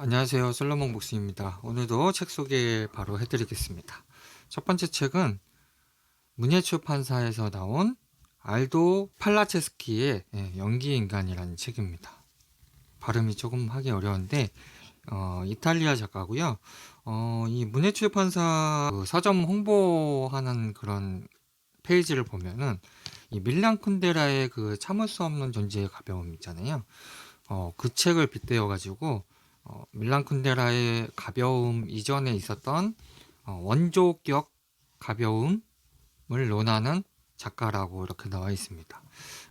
안녕하세요. 솔로몬 복스입니다. 오늘도 책 소개 바로 해드리겠습니다. 첫 번째 책은 문예출판사에서 나온 알도 팔라체스키의 연기인간이라는 책입니다. 발음이 조금 하기 어려운데 이탈리아 작가고요. 이 문예출판사 그 서점 홍보하는 그런 페이지를 보면은 이 밀란 쿤데라의 그 참을 수 없는 존재의 가벼움 있잖아요. 그 책을 빗대어 가지고 밀란 쿤데라의 가벼움 이전에 있었던 원조격 가벼움을 논하는 작가라고 이렇게 나와 있습니다.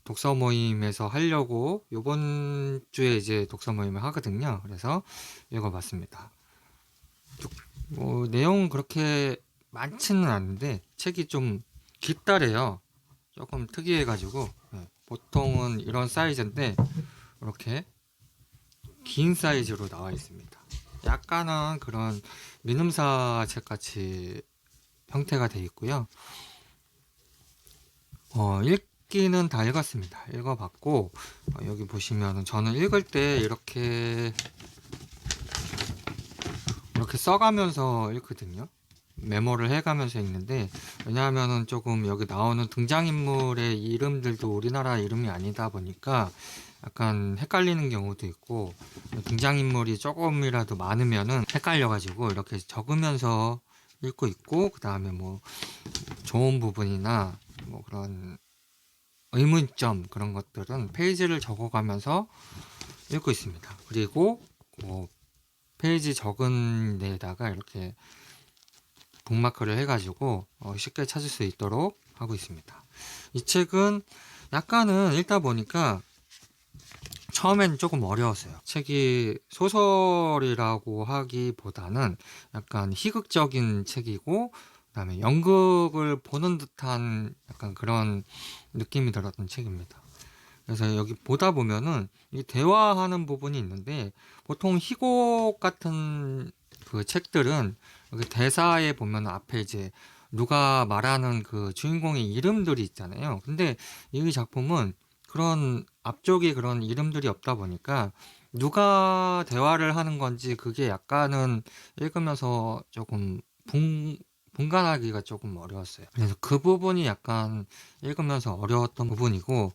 독서 모임에서 하려고 요번 주에 이제 독서 모임을 하거든요. 그래서 읽어봤습니다. 내용은 그렇게 많지는 않은데 책이 좀 길다래요. 조금 특이해가지고 보통은 이런 사이즈인데 이렇게 긴 사이즈로 나와 있습니다. 약간은 그런 민음사 책 같이 형태가 되어 있고요. 읽기는 다 읽었습니다. 읽어봤고 여기 보시면은 저는 읽을 때 이렇게 써가면서 읽거든요. 메모를 해가면서 읽는데, 왜냐하면은 조금 여기 나오는 등장인물의 이름들도 우리나라 이름이 아니다 보니까 약간 헷갈리는 경우도 있고, 등장인물이 조금이라도 많으면은 헷갈려가지고 이렇게 적으면서 읽고 있고, 그 다음에 뭐 좋은 부분이나 뭐 그런 의문점 그런 것들은 페이지를 적어가면서 읽고 있습니다. 그리고 뭐 페이지 적은 데에다가 이렇게 북마크를 해가지고 쉽게 찾을 수 있도록 하고 있습니다. 이 책은 약간은 읽다 보니까 처음엔 조금 어려웠어요. 책이 소설이라고 하기보다는 약간 희극적인 책이고, 그 다음에 연극을 보는 듯한 약간 그런 느낌이 들었던 책입니다. 그래서 여기 보다 보면은 이 대화하는 부분이 있는데, 보통 희곡 같은 그 책들은 여기 대사에 보면 앞에 이제 누가 말하는 그 주인공의 이름들이 있잖아요. 근데 이 작품은 그런 앞쪽에 그런 이름들이 없다 보니까 누가 대화를 하는 건지 그게 약간은 읽으면서 조금 분간하기가 조금 어려웠어요. 그래서 그 부분이 약간 읽으면서 어려웠던 부분이고,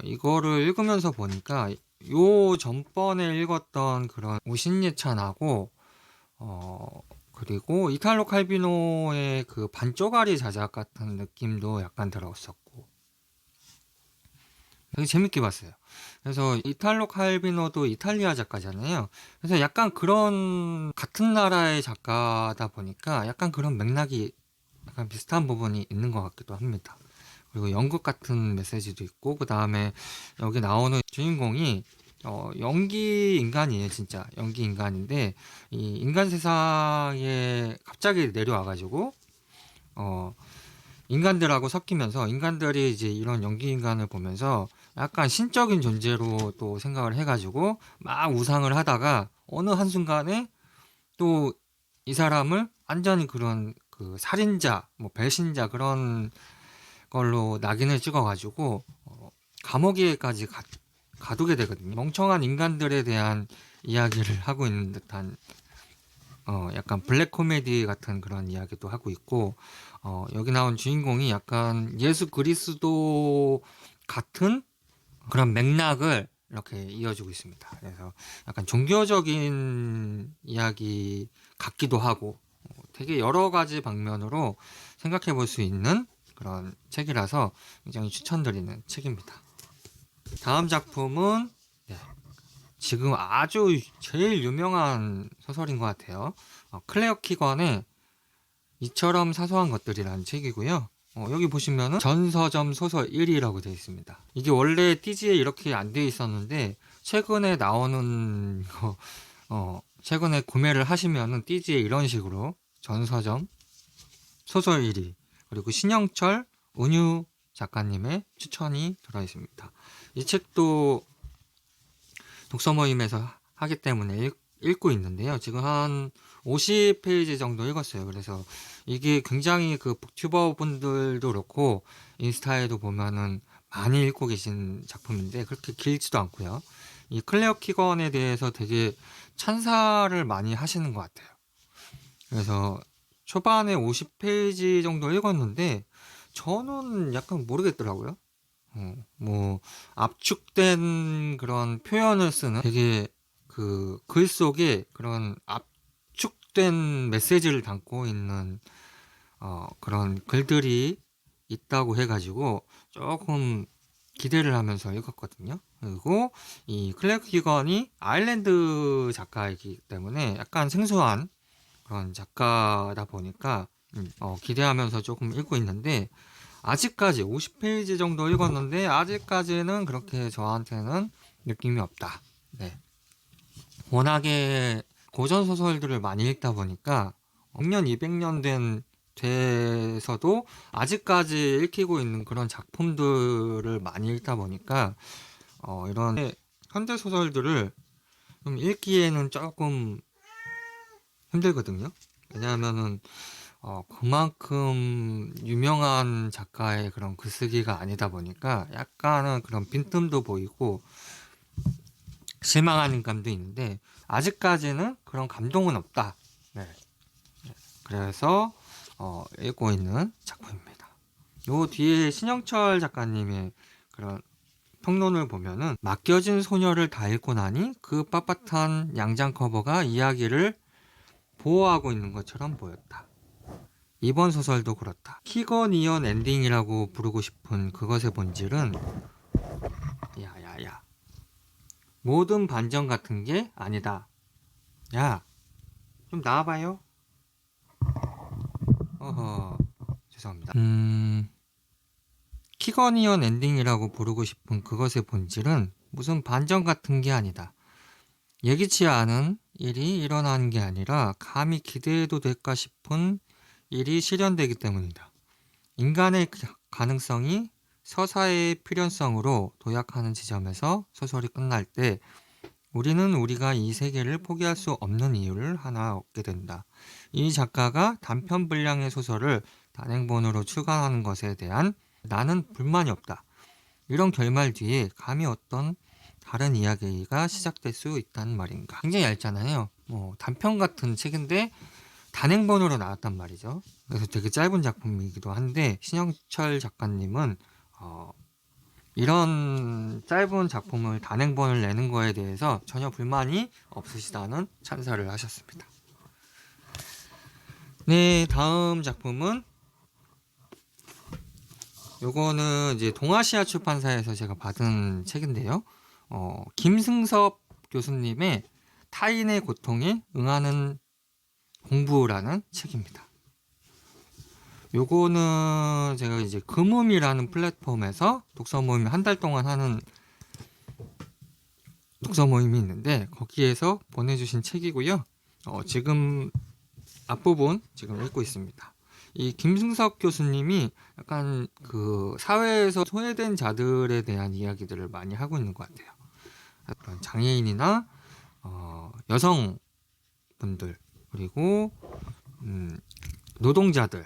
이거를 읽으면서 보니까 요 전번에 읽었던 그런 오신예찬하고 그리고 이탈로 칼비노의 그 반쪽알이 자작 같은 느낌도 약간 들었었고 되게 재밌게 봤어요. 그래서 이탈로 칼비노도 이탈리아 작가잖아요. 그래서 약간 그런 같은 나라의 작가다 보니까 약간 그런 맥락이 약간 비슷한 부분이 있는 것 같기도 합니다. 그리고 연극 같은 메시지도 있고, 그 다음에 여기 나오는 주인공이 연기 인간이에요. 진짜 연기 인간인데 이 인간 세상에 갑자기 내려와가지고 인간들하고 섞이면서 인간들이 이제 이런 연기 인간을 보면서 약간 신적인 존재로 또 생각을 해가지고 막 우상을 하다가 어느 한순간에 또 이 사람을 완전히 그런 그 살인자, 뭐 배신자 그런 걸로 낙인을 찍어가지고 감옥에까지 가두게 되거든요. 멍청한 인간들에 대한 이야기를 하고 있는 듯한 약간 블랙 코미디 같은 그런 이야기도 하고 있고, 여기 나온 주인공이 약간 예수 그리스도 같은 그런 맥락을 이렇게 이어주고 있습니다. 그래서 약간 종교적인 이야기 같기도 하고 되게 여러 가지 방면으로 생각해 볼 수 있는 그런 책이라서 굉장히 추천드리는 책입니다. 다음 작품은 지금 아주 제일 유명한 소설인 것 같아요. 클레어 키건의 이처럼 사소한 것들이라는 책이고요. 여기 보시면은 전서점 소설 1위라고 되어 있습니다. 이게 원래 띠지에 이렇게 안 되어 있었는데 최근에 나오는 거, 최근에 구매를 하시면은 띠지에 이런 식으로 전서점 소설 1위 그리고 신영철, 은유 작가님의 추천이 들어 있습니다. 이 책도 독서 모임에서 하기 때문에 읽고 있는데요. 지금 한 50페이지 정도 읽었어요. 그래서 이게 굉장히 그 북튜버 분들도 그렇고 인스타에도 보면은 많이 읽고 계신 작품인데 그렇게 길지도 않고요. 이 클레어 키건에 대해서 되게 찬사를 많이 하시는 것 같아요. 그래서 초반에 50페이지 정도 읽었는데 저는 약간 모르겠더라고요. 뭐 압축된 그런 표현을 쓰는 되게 그 글 속에 그런 압축된 메시지를 담고 있는 그런 글들이 있다고 해가지고 조금 기대를 하면서 읽었거든요. 그리고 이 클레어 키건이 아일랜드 작가이기 때문에 약간 생소한 그런 작가다 보니까 기대하면서 조금 읽고 있는데 아직까지 50페이지 정도 읽었는데 아직까지는 그렇게 저한테는 느낌이 없다. 네. 워낙에 고전 소설들을 많이 읽다 보니까 100년, 200년 돼서도 아직까지 읽히고 있는 그런 작품들을 많이 읽다 보니까 이런 현대 소설들을 좀 읽기에는 조금 힘들거든요. 왜냐하면은 그만큼 유명한 작가의 그런 글쓰기가 아니다 보니까 약간은 그런 빈틈도 보이고 실망하는 감도 있는데 아직까지는 그런 감동은 없다. 네. 그래서 읽고 있는 작품입니다. 요 뒤에 신영철 작가님의 그런 평론을 보면은 맡겨진 소녀를 다 읽고 나니 그 빳빳한 양장 커버가 이야기를 보호하고 있는 것처럼 보였다. 이번 소설도 그렇다. 키거니언 엔딩이라고 부르고 싶은 그것의 본질은 야야야 모든 반전 같은 게 아니다. 야, 좀 나와봐요. 어허, 죄송합니다. 키거니언 엔딩이라고 부르고 싶은 그것의 본질은 무슨 반전 같은 게 아니다. 예기치 않은 일이 일어나는 게 아니라 감히 기대해도 될까 싶은 일이 실현되기 때문이다. 인간의 가능성이 서사의 필연성으로 도약하는 지점에서 소설이 끝날 때 우리는 우리가 이 세계를 포기할 수 없는 이유를 하나 얻게 된다. 이 작가가 단편 분량의 소설을 단행본으로 출간하는 것에 대한 나는 불만이 없다. 이런 결말 뒤에 감히 어떤 다른 이야기가 시작될 수 있다는 말인가. 굉장히 얇잖아요. 뭐 단편 같은 책인데 단행본으로 나왔단 말이죠. 그래서 되게 짧은 작품이기도 한데 신영철 작가님은 이런 짧은 작품을 단행본을 내는 거에 대해서 전혀 불만이 없으시다는 찬사를 하셨습니다. 네, 다음 작품은 요거는 이제 동아시아 출판사에서 제가 받은 책인데요. 김승섭 교수님의 타인의 고통에 응하는 공부라는 책입니다. 요거는 제가 이제 금음이라는 플랫폼에서 독서 모임 한 달 동안 하는 독서 모임이 있는데 거기에서 보내주신 책이고요. 지금 앞부분 지금 읽고 있습니다. 이 김승석 교수님이 약간 그 사회에서 소외된 자들에 대한 이야기들을 많이 하고 있는 것 같아요. 어떤 장애인이나 여성분들 그리고 노동자들에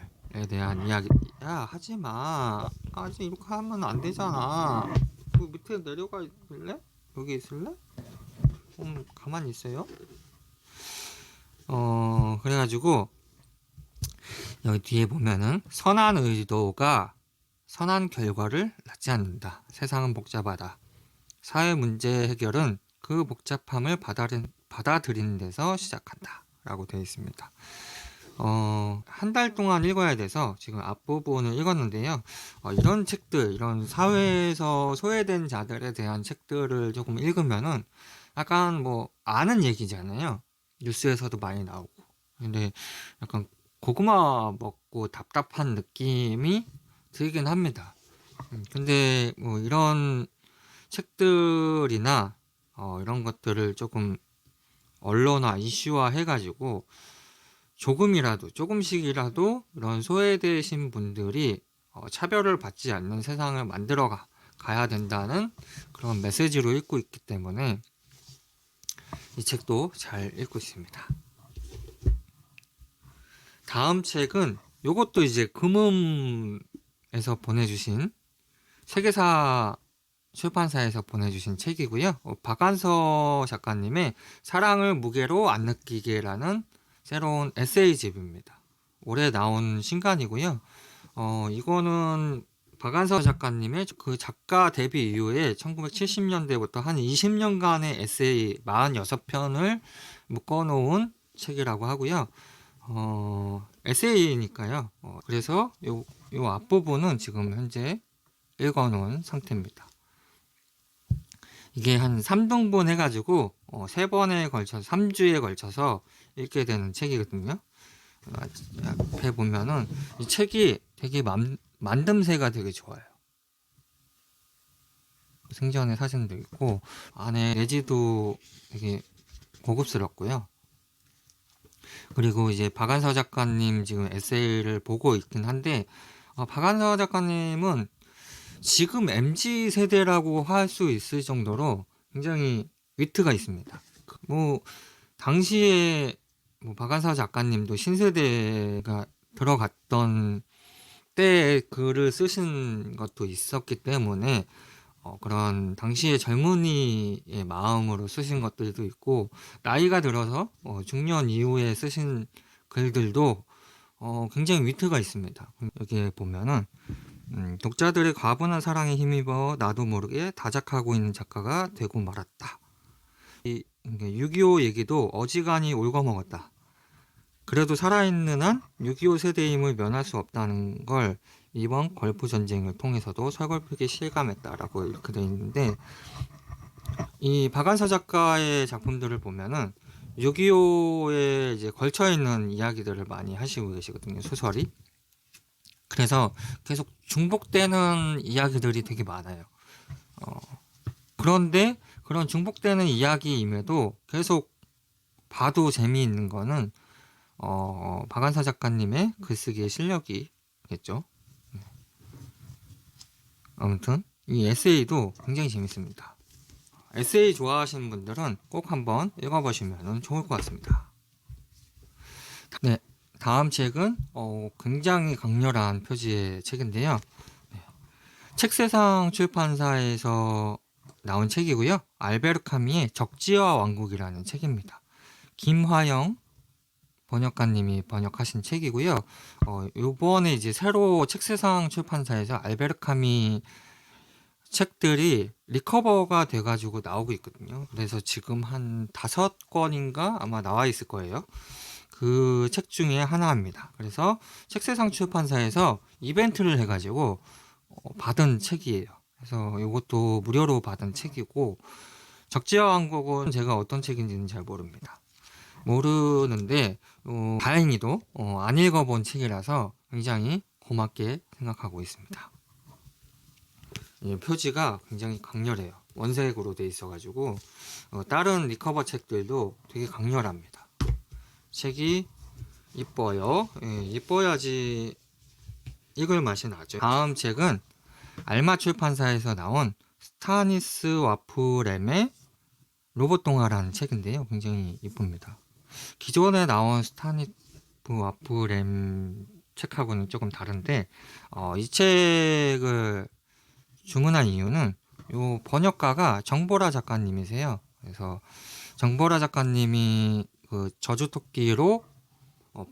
대한 이야기. 야, 하지 마. 아직 이렇게 하면 안 되잖아. 그 밑에 내려가 있을래? 여기 있을래? 가만히 있어요. 그래가지고 여기 뒤에 보면은 선한 의도가 선한 결과를 낳지 않는다. 세상은 복잡하다. 사회 문제 해결은 그 복잡함을 받아들이는 데서 시작한다. 라고 되어 있습니다. 한 달 동안 읽어야 돼서 지금 앞부분을 읽었는데요. 이런 책들, 이런 사회에서 소외된 자들에 대한 책들을 조금 읽으면은 약간 뭐 아는 얘기잖아요. 뉴스에서도 많이 나오고. 근데 약간 고구마 먹고 답답한 느낌이 들긴 합니다. 근데 뭐 이런 책들이나 이런 것들을 조금 언론화, 이슈화 해가지고 조금씩이라도 이런 소외되신 분들이 차별을 받지 않는 세상을 만들어 가야 된다는 그런 메시지로 읽고 있기 때문에 이 책도 잘 읽고 있습니다. 다음 책은 요것도 이제 금음에서 보내주신 세계사 출판사에서 보내주신 책이고요. 박안서 작가님의 사랑을 무게로 안 느끼게라는 새로운 에세이집입니다. 올해 나온 신간이고요. 이거는 박안서 작가님의 그 작가 데뷔 이후에 1970년대부터 한 20년간의 에세이 46편을 묶어놓은 책이라고 하고요. 에세이니까요. 그래서 요 앞부분은 지금 현재 읽어놓은 상태입니다. 이게 한 3등분 해가지고 3번에 걸쳐서 3주에 걸쳐서 읽게 되는 책이거든요. 앞에 보면은 이 책이 되게 만듦새가 되게 좋아요. 생전의 사진도 있고 안에 내지도 되게 고급스럽고요. 그리고 이제 박안서 작가님 지금 에세이를 보고 있긴 한데 박안서 작가님은 지금 MZ 세대라고 할 수 있을 정도로 굉장히 위트가 있습니다. 뭐 당시에 뭐 박안서 작가님도 신세대가 들어갔던 때에 글을 쓰신 것도 있었기 때문에 그런 당시의 젊은이의 마음으로 쓰신 것들도 있고 나이가 들어서 중년 이후에 쓰신 글들도 굉장히 위트가 있습니다. 여기에 보면은 독자들의 과분한 사랑에 힘입어 나도 모르게 다작하고 있는 작가가 되고 말았다. 6.25 얘기도 어지간히 올거먹었다. 그래도 살아있는 한 6.25 세대임을 면할 수 없다는 걸 이번 걸프 전쟁을 통해서도 설걸프게 실감했다라고 이렇게 되어 있는데, 이 박안서 작가의 작품들을 보면은 6.25에 이제 걸쳐 있는 이야기들을 많이 하시고 계시거든요, 소설이. 그래서 계속 중복되는 이야기들이 되게 많아요. 그런데 그런 중복되는 이야기임에도 계속 봐도 재미있는 거는 박안서 작가님의 글쓰기의 실력이겠죠. 아무튼 이 에세이도 굉장히 재밌습니다. 에세이 좋아하시는 분들은 꼭 한번 읽어보시면 좋을 것 같습니다. 네, 다음 책은 굉장히 강렬한 표지의 책인데요. 네, 책세상 출판사에서 나온 책이고요. 알베르 카미의 적지와 왕국이라는 책입니다. 김화영 번역가님이 번역하신 책이고요. 요번에 이제 새로 책세상 출판사에서 알베르 카미 책들이 리커버가 돼가지고 나오고 있거든요. 그래서 지금 한 5권인가 아마 나와 있을 거예요. 그 책 중에 하나입니다. 그래서 책세상 출판사에서 이벤트를 해가지고 받은 책이에요. 그래서 이것도 무료로 받은 책이고, 적지와 왕국은 제가 어떤 책인지는 잘 모르는데 다행히도 안 읽어본 책이라서 굉장히 고맙게 생각하고 있습니다. 표지가 굉장히 강렬해요. 원색으로 돼 있어가지고 다른 리커버 책들도 되게 강렬합니다. 책이 이뻐요. 이뻐야지 읽을 맛이 나죠. 다음 책은 알마 출판사에서 나온 스타니스 와프렘의 로봇 동화라는 책인데요. 굉장히 이쁩니다. 기존에 나온 스타니스 와프렘 책하고는 조금 다른데 이 책을 주문한 이유는 요 번역가가 정보라 작가님이세요. 그래서 정보라 작가님이 그 저주토끼로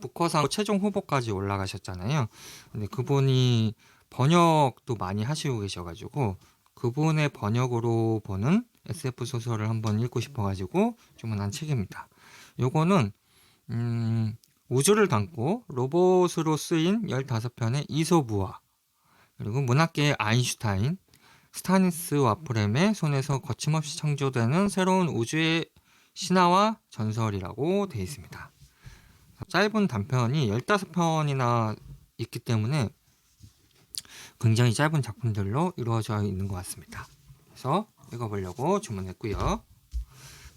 북커상 최종 후보까지 올라가셨잖아요. 근데 그분이 번역도 많이 하시고 계셔가지고 그분의 번역으로 보는 SF 소설을 한번 읽고 싶어가지고 주문한 책입니다. 요거는 우주를 담고 로봇으로 쓰인 15편의 이솝우화, 그리고 문학계의 아인슈타인, 스타니스 와프렘의 손에서 거침없이 창조되는 새로운 우주의 신화와 전설이라고 되어 있습니다. 짧은 단편이 15편이나 있기 때문에 굉장히 짧은 작품들로 이루어져 있는 것 같습니다. 그래서 읽어보려고 주문했고요.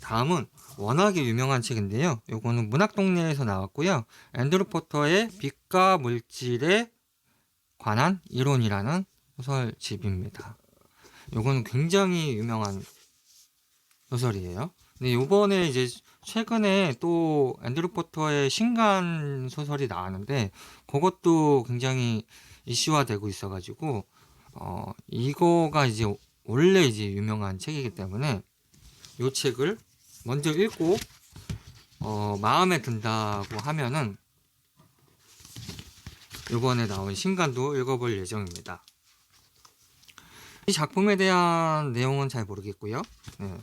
다음은 워낙에 유명한 책인데요. 요거는 문학동네에서 나왔고요. 앤드루 포터의 빛과 물질에 관한 이론이라는 소설집입니다. 요거는 굉장히 유명한 소설이에요. 근데 요번에 이제 최근에 또 앤드루 포터의 신간 소설이 나왔는데 그것도 굉장히 이슈화되고 있어가지고 이거가 이제 원래 이제 유명한 책이기 때문에 이 책을 먼저 읽고 마음에 든다고 하면은 이번에 나온 신간도 읽어볼 예정입니다. 이 작품에 대한 내용은 잘 모르겠고요. 네.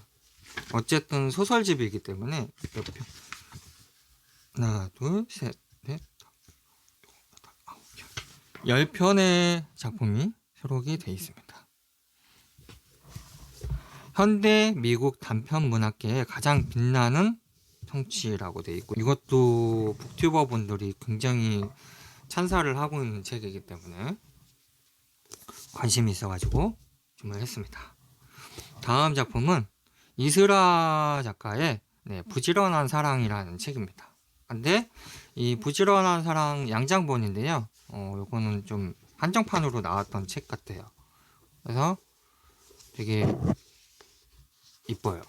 어쨌든 소설집이기 때문에 몇 편? 하나, 둘, 셋, 넷, 10편의 작품이 수록이 되어 있습니다. 현대 미국 단편 문학계의 가장 빛나는 성취라고 되어 있고, 이것도 북튜버 분들이 굉장히 찬사를 하고 있는 책이기 때문에 관심이 있어가지고 주문했습니다. 다음 작품은 이스라 작가의 부지런한 사랑이라는 책입니다. 근데 이 부지런한 사랑 양장본인데요. 요거는 좀 한정판으로 나왔던 책 같아요. 그래서 되게 이뻐요.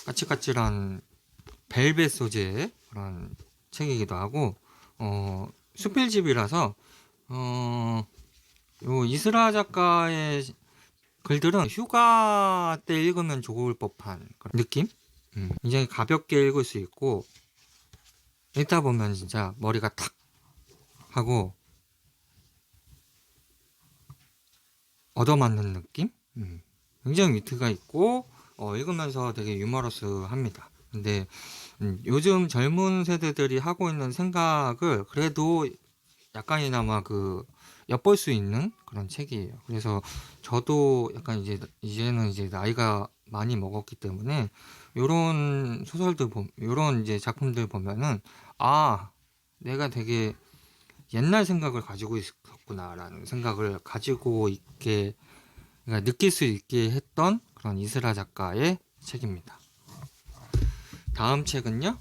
까칠까칠한 벨벳 소재의 그런 책이기도 하고, 수필집이라서 요 이스라 작가의 글들은 휴가 때 읽으면 좋을 법한 그런 느낌? 굉장히 가볍게 읽을 수 있고, 읽다 보면 진짜 머리가 탁 하고 얻어맞는 느낌? 굉장히 위트가 있고 읽으면서 되게 유머러스합니다. 근데 요즘 젊은 세대들이 하고 있는 생각을 그래도 약간이나마 엿볼 수 있는 그런 책이에요. 그래서 저도 약간 이제는 이제 나이가 많이 먹었기 때문에 요런 소설들 요런 이제 작품들 보면은 내가 되게 옛날 생각을 가지고 있었구나라는 생각을 가지고 있게, 그러니까 느낄 수 있게 했던 그런 이스라 작가의 책입니다. 다음 책은요,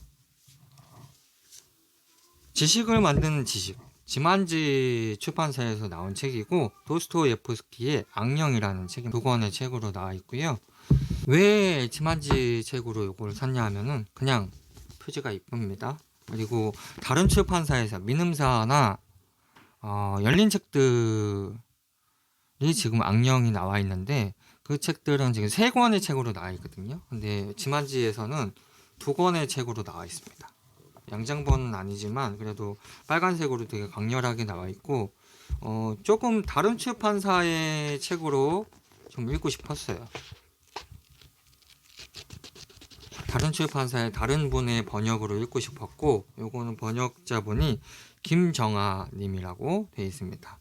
지식을 만드는 지식, 지만지 출판사에서 나온 책이고, 도스토예프스키의 악령이라는 책 두 권의 책으로 나와 있고요. 왜 지만지 책으로 이걸 샀냐 하면은 그냥 표지가 이쁩니다. 그리고 다른 출판사에서 민음사나 열린 책들이 지금 악령이 나와 있는데, 그 책들은 지금 3권의 책으로 나와 있거든요. 근데 지만지에서는 2권의 책으로 나와 있습니다. 양장본은 아니지만 그래도 빨간색으로 되게 강렬하게 나와 있고, 조금 다른 출판사의 책으로 좀 읽고 싶었어요. 다른 출판사의 다른 분의 번역으로 읽고 싶었고, 요거는 번역자분이 김정아 님이라고 되어 있습니다.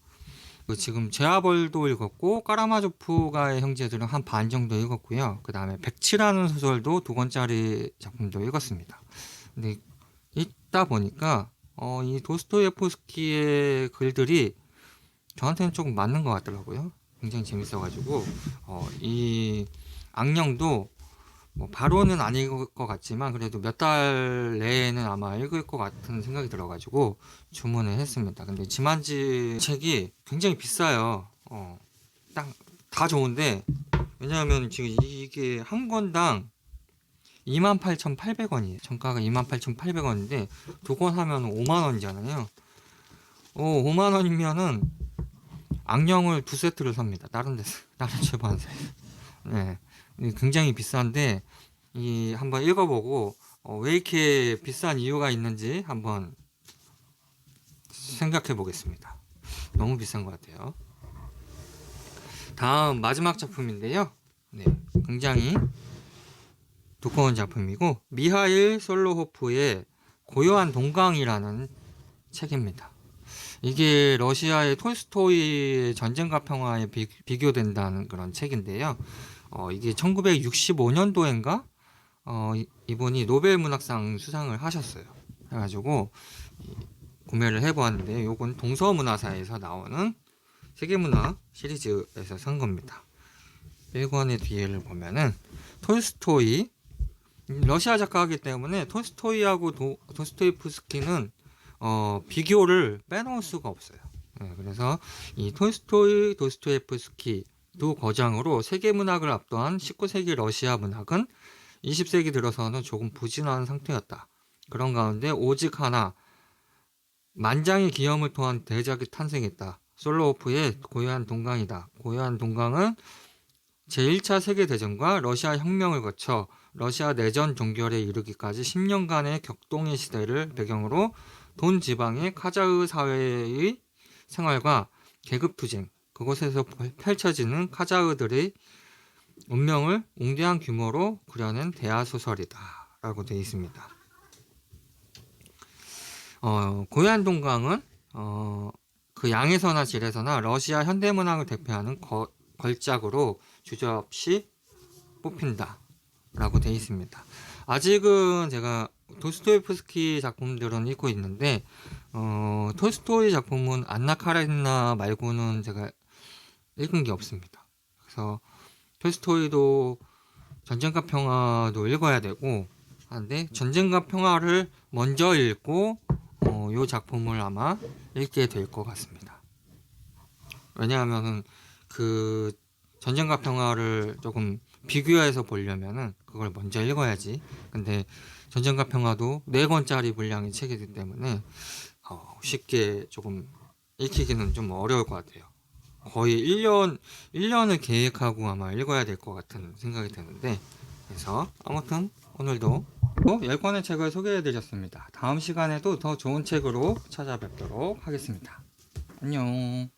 지금 제아벌도 읽었고, 까라마조프가의 형제들은 한 반 정도 읽었고요. 그 다음에 백치라는 소설도 2권짜리 작품도 읽었습니다. 근데 읽다 보니까 이 도스토예프스키의 글들이 저한테는 조금 맞는 것 같더라고요. 굉장히 재밌어가지고 이 악령도 바로는 안 읽을 것 같지만 그래도 몇 달 내에는 아마 읽을 것 같은 생각이 들어가지고 주문을 했습니다. 근데 지만지 책이 굉장히 비싸요. 딱 다 좋은데, 왜냐하면 지금 이게 한 권당 28,800원이에요. 정가가 28,800원인데 두 권 하면 5만원이잖아요. 5만원이면은 악령을 2세트를 삽니다. 다른 출판사에서. 네. 굉장히 비싼데 한번 읽어보고 왜 이렇게 비싼 이유가 있는지 한번 생각해 보겠습니다. 너무 비싼 것 같아요. 다음 마지막 작품인데요. 굉장히 두꺼운 작품이고, 미하일 솔로호프의 고요한 동강이라는 책입니다. 이게 러시아의 톨스토이의 전쟁과 평화에 비교된다는 그런 책인데요. 이게 1965년도인가 이분이 노벨 문학상 수상을 하셨어요. 그래가지고 구매를 해보았는데, 요건 동서문화사에서 나오는 세계문화 시리즈에서 산 겁니다. 1권의 뒤에를 보면은 톨스토이, 러시아 작가이기 때문에 톨스토이하고 도스토예프스키는 비교를 빼놓을 수가 없어요. 그래서 이 톨스토이, 도스토예프스키 두 거장으로 세계문학을 압도한 19세기 러시아 문학은 20세기 들어서는 조금 부진한 상태였다. 그런 가운데 오직 하나, 만장의 기염을 통한 대작이 탄생했다. 솔로호프의 고요한 동강이다. 고요한 동강은 제1차 세계대전과 러시아 혁명을 거쳐 러시아 내전 종결에 이르기까지 10년간의 격동의 시대를 배경으로 돈 지방의 카자흐 사회의 생활과 계급투쟁, 그곳에서 펼쳐지는 카자흐들의 운명을 웅대한 규모로 그려낸 대하소설이다 라고 되어 있습니다. 고요한 동강은 그 양에서나 질에서나 러시아 현대문학을 대표하는 걸작으로 주저없이 뽑힌다 라고 되어 있습니다. 아직은 제가 도스토옙스키 작품들은 읽고 있는데 톨스토이 작품은 안나 카레니나 말고는 제가 읽은 게 없습니다. 그래서 톨스토이도 전쟁과 평화도 읽어야 되고 하는데, 전쟁과 평화를 먼저 읽고 이 작품을 아마 읽게 될 것 같습니다. 왜냐하면은 그 전쟁과 평화를 조금 비교해서 보려면은 그걸 먼저 읽어야지. 근데 전쟁과 평화도 4권짜리 분량의 책이기 때문에 쉽게 조금 읽히기는 좀 어려울 것 같아요. 거의 1년을 계획하고 아마 읽어야 될 것 같은 생각이 드는데, 그래서 아무튼 오늘도 10권의 책을 소개해 드렸습니다. 다음 시간에도 더 좋은 책으로 찾아뵙도록 하겠습니다. 안녕.